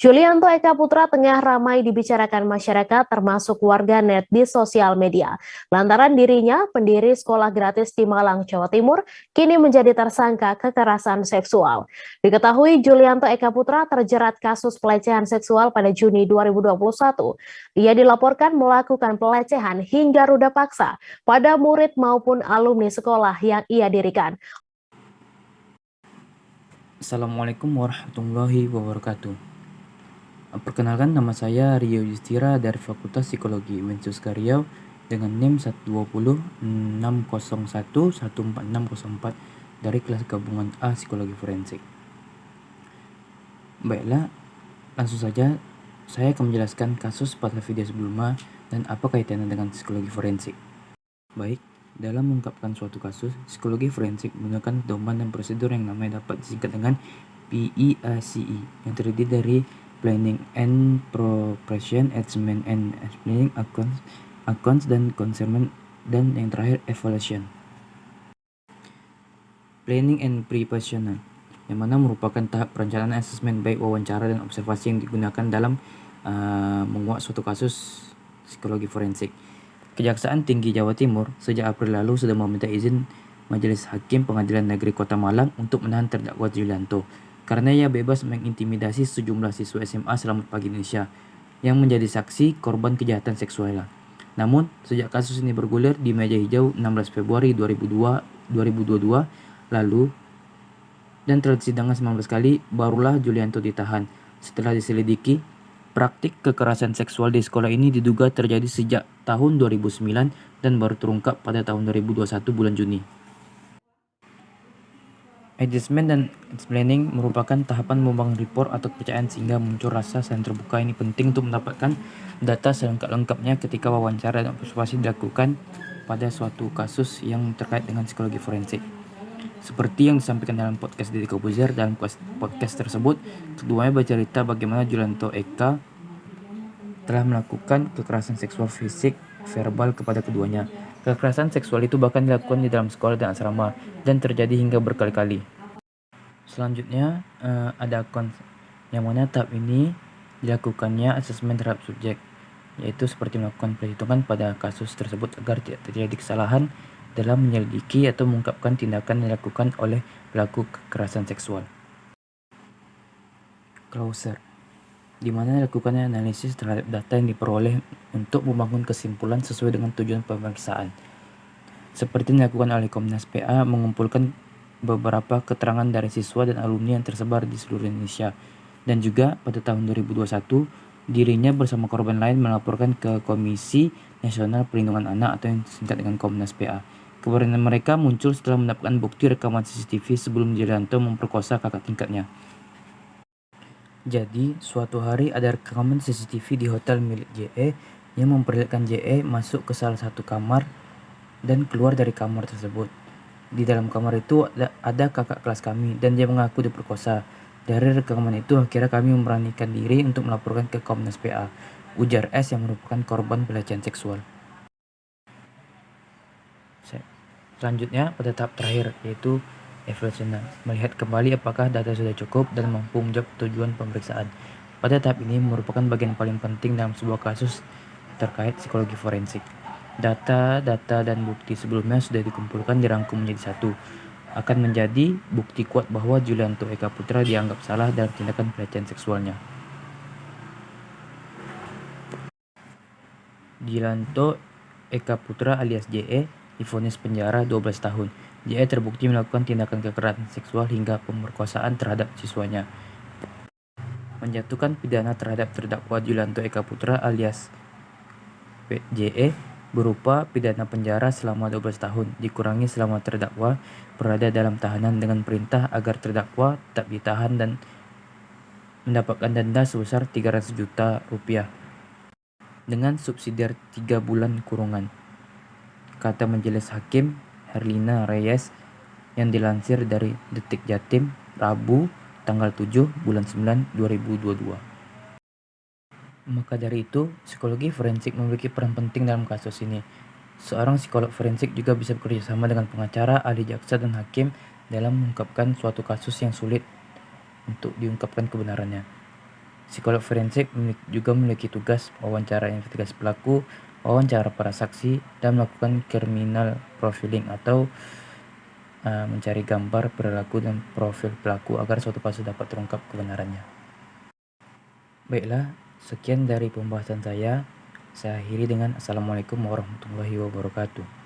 Julianto Eka Putra tengah ramai dibicarakan masyarakat termasuk warganet di sosial media. Lantaran dirinya, pendiri sekolah gratis di Malang, Jawa Timur, kini menjadi tersangka kekerasan seksual. Diketahui Julianto Eka Putra terjerat kasus pelecehan seksual pada Juni 2021. Ia dilaporkan melakukan pelecehan hingga ruda paksa pada murid maupun alumni sekolah yang ia dirikan. Assalamualaikum warahmatullahi wabarakatuh. Perkenalkan, nama saya Rio Yustira dari Fakultas Psikologi Uinsuska Riau dengan NIM 12060114604 dari kelas gabungan A Psikologi Forensik. Baiklah, langsung saja saya akan menjelaskan kasus pada video sebelumnya dan apa kaitannya dengan psikologi forensik. Baik, dalam mengungkapkan suatu kasus, psikologi forensik menggunakan pedoman dan prosedur yang namanya dapat disingkat dengan PEACE yang terdiri dari Planning and Preparation, Assessment and Explaining, Accounts dan Consignment, dan yang terakhir Evaluation. Planning and Preparation, yang mana merupakan tahap perencanaan asesmen baik wawancara dan observasi yang digunakan dalam menguak suatu kasus psikologi forensik. Kejaksaan Tinggi Jawa Timur sejak April lalu sudah meminta izin Majelis Hakim Pengadilan Negeri Kota Malang untuk menahan terdakwa Julianto karena ia bebas mengintimidasi sejumlah siswa SMA Selamat Pagi Indonesia yang menjadi saksi korban kejahatan seksual. Namun, sejak kasus ini bergulir di meja hijau 16 Februari 2022 lalu dan telah disidangkan 19 kali, barulah Julianto ditahan. Setelah diselidiki, praktik kekerasan seksual di sekolah ini diduga terjadi sejak tahun 2009 dan baru terungkap pada tahun 2021 bulan Juni. Assessment dan explaining merupakan tahapan membangun report atau kepercayaan sehingga muncul rasa saling terbuka. Ini penting untuk mendapatkan data selengkap-lengkapnya ketika wawancara dan observasi dilakukan pada suatu kasus yang terkait dengan psikologi forensik. Seperti yang disampaikan dalam podcast Deddy Corbuzier, dalam podcast tersebut, keduanya bercerita bagaimana Julianto Eka telah melakukan kekerasan seksual fisik verbal kepada keduanya. Kekerasan seksual itu bahkan dilakukan di dalam sekolah dan asrama dan terjadi hingga berkali-kali. Selanjutnya ada akun yang mana tahap ini dilakukannya asesmen terhadap subjek, yaitu seperti melakukan perhitungan pada kasus tersebut agar tidak terjadi kesalahan dalam menyelidiki atau mengungkapkan tindakan yang dilakukan oleh pelaku kekerasan seksual. Closer, di mana dilakukannya analisis terhadap data yang diperoleh untuk membangun kesimpulan sesuai dengan tujuan pemeriksaan. Seperti dilakukan oleh Komnas PA, mengumpulkan beberapa keterangan dari siswa dan alumni yang tersebar di seluruh Indonesia. Dan juga pada tahun 2021, dirinya bersama korban lain melaporkan ke Komisi Nasional Perlindungan Anak atau yang disingkat dengan Komnas PA. Keberanian mereka muncul setelah mendapatkan bukti rekaman CCTV sebelum Julianto memperkosa kakak tingkatnya. Jadi, suatu hari ada rekaman CCTV di hotel milik JE yang memperlihatkan JE masuk ke salah satu kamar dan keluar dari kamar tersebut. Di dalam kamar itu ada kakak kelas kami dan dia mengaku diperkosa. Dari rekaman itu akhirnya kami memberanikan diri untuk melaporkan ke Komnas PA, ujar S yang merupakan korban pelecehan seksual. Selanjutnya pada tahap terakhir, yaitu evaluation, melihat kembali apakah data sudah cukup dan mampu menjawab tujuan pemeriksaan. Pada tahap ini merupakan bagian paling penting dalam sebuah kasus terkait psikologi forensik. Data dan bukti sebelumnya sudah dikumpulkan dirangkum menjadi satu, akan menjadi bukti kuat bahwa Julianto Eka Putra dianggap salah dalam tindakan pelecehan seksualnya. Julianto Eka Putra alias JE divonis penjara 12 tahun. JE terbukti melakukan tindakan kekerasan seksual hingga pemerkosaan terhadap siswanya. Menjatuhkan pidana terhadap terdakwa Julianto Eka Putra alias JE berupa pidana penjara selama 12 tahun dikurangi selama terdakwa berada dalam tahanan dengan perintah agar terdakwa tetap ditahan dan mendapatkan denda sebesar 300 juta rupiah dengan subsidiar 3 bulan kurungan, kata Majelis Hakim Herlina Reyes yang dilansir dari Detik Jatim Rabu tanggal 7 bulan 9 2022. Maka dari itu, psikologi forensik memiliki peran penting dalam kasus ini. Seorang psikolog forensik juga bisa bekerja sama dengan pengacara, ahli jaksa, dan hakim dalam mengungkapkan suatu kasus yang sulit untuk diungkapkan kebenarannya. Psikolog forensik juga memiliki tugas wawancara investigasi pelaku, wawancara para saksi, dan melakukan criminal profiling atau mencari gambar perilaku dan profil pelaku agar suatu kasus dapat terungkap kebenarannya. Baiklah, sekian dari pembahasan saya. Saya akhiri dengan Assalamualaikum warahmatullahi wabarakatuh.